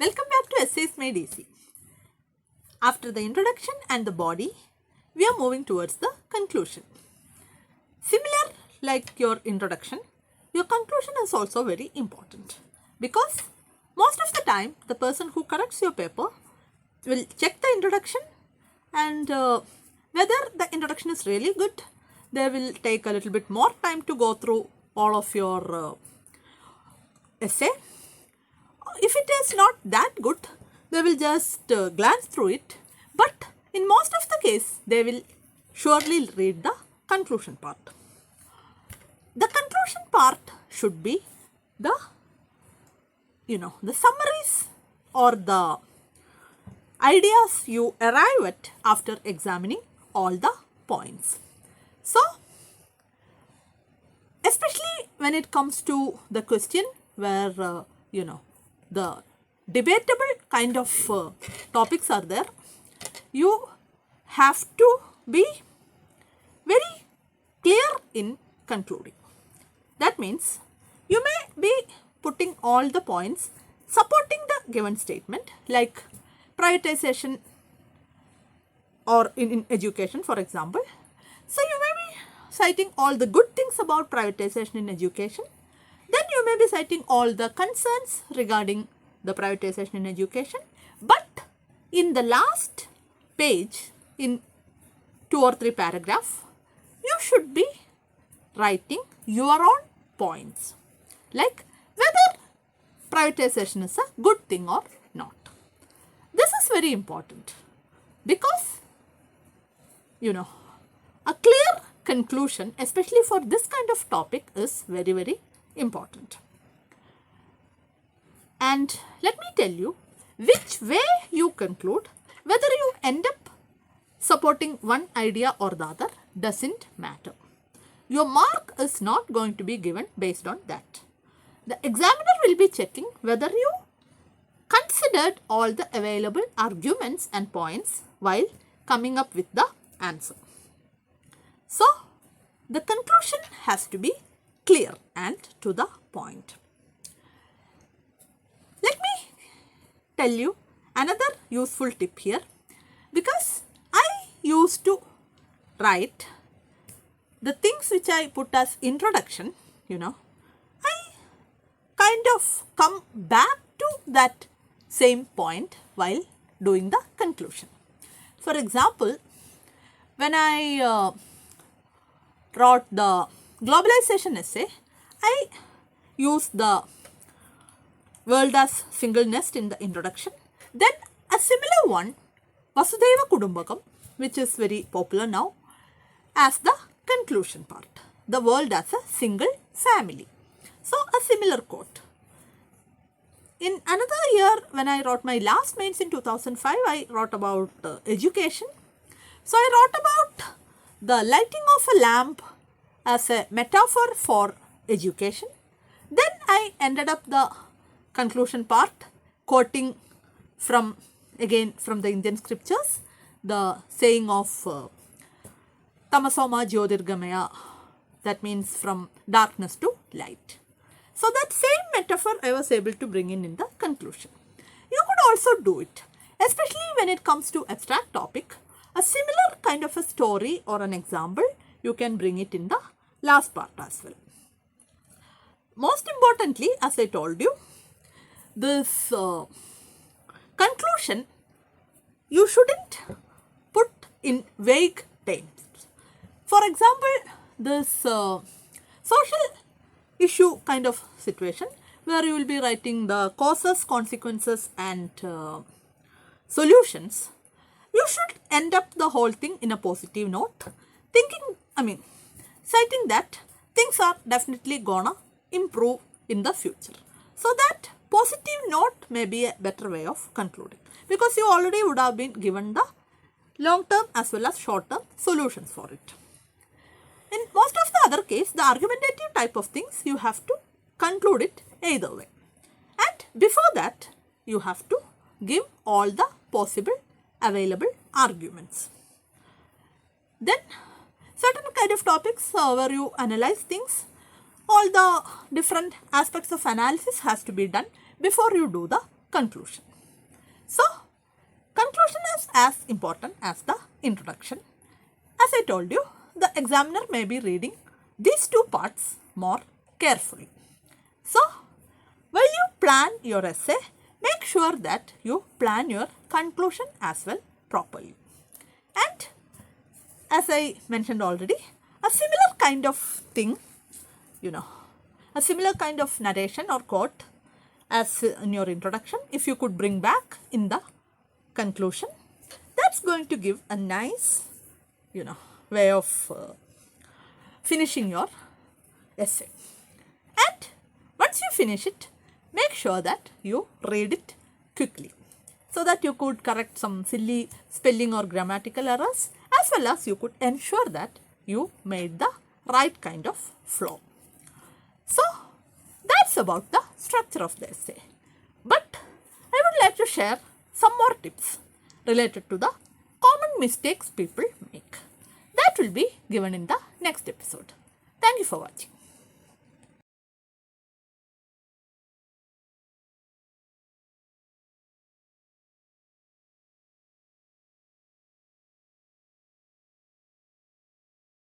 Welcome back to Essays Made Easy. After the introduction and the body, we are moving towards the conclusion. Similar like your introduction, your conclusion is also very important because most of the time the person who corrects your paper will check the introduction and whether the introduction is really good, they will take a little bit more time to go through all of your essay. If it is not that good, they will just glance through it, but in most of the case, they will surely read the conclusion part. The conclusion part should be the summaries or the ideas you arrive at after examining all the points. So, especially when it comes to the question where the debatable kind of topics are there, you have to be very clear in concluding. That means you may be putting all the points supporting the given statement, like privatization or in education, for example. So you may be citing all the good things about privatization in education. Then you may be citing all the concerns regarding the privatization in education. But in the last page, in 2 or 3 paragraphs, you should be writing your own points, like whether privatization is a good thing or not. This is very important because, a clear conclusion, especially for this kind of topic, is very, very important. And let me tell you, which way you conclude, whether you end up supporting one idea or the other, doesn't matter. Your mark is not going to be given based on that. The examiner will be checking whether you considered all the available arguments and points while coming up with the answer. So, the conclusion has to be clear and to the point. Let me tell you another useful tip here, because I used to write the things which I put as introduction, I kind of come back to that same point while doing the conclusion. For example, when I wrote the globalization essay, I used the world as single nest in the introduction. Then a similar one, Vasudhaiva Kudumbakam, which is very popular now, as the conclusion part. The world as a single family. So, a similar quote. In another year, when I wrote my last mains in 2005, I wrote about education. So, I wrote about the lighting of a lamp as a metaphor for education. Then I ended up the conclusion part quoting from the Indian scriptures, the saying of Tamasoma Jyotirgamaya, that means from darkness to light. So that same metaphor I was able to bring in the conclusion. You could also do it, especially when it comes to abstract topic. A similar kind of a story or an example, you can bring it in the last part as well. Most importantly, as I told you, this conclusion you shouldn't put in vague terms. For example, this social issue kind of situation where you will be writing the causes, consequences and solutions. You should end up the whole thing in a positive note, citing that things are definitely gonna improve in the future. So that positive note may be a better way of concluding, because you already would have been given the long term as well as short term solutions for it. In most of the other case, the argumentative type of things, you have to conclude it either way. And before that, you have to give all the possible available arguments. Then certain kind of topics where you analyze things, all the different aspects of analysis has to be done before you do the conclusion. So, conclusion is as important as the introduction. As I told you, the examiner may be reading these two parts more carefully. So, while you plan your essay, make sure that you plan your conclusion as well properly. And as I mentioned already, a similar kind of thing, a similar kind of narration or quote as in your introduction, if you could bring back in the conclusion, that's going to give a nice, way of finishing your essay. And once you finish it, make sure that you read it quickly so that you could correct some silly spelling or grammatical errors, as well as you could ensure that you made the right kind of flow. So, that's about the structure of the essay. But I would like to share some more tips related to the common mistakes people make. That will be given in the next episode. Thank you for watching.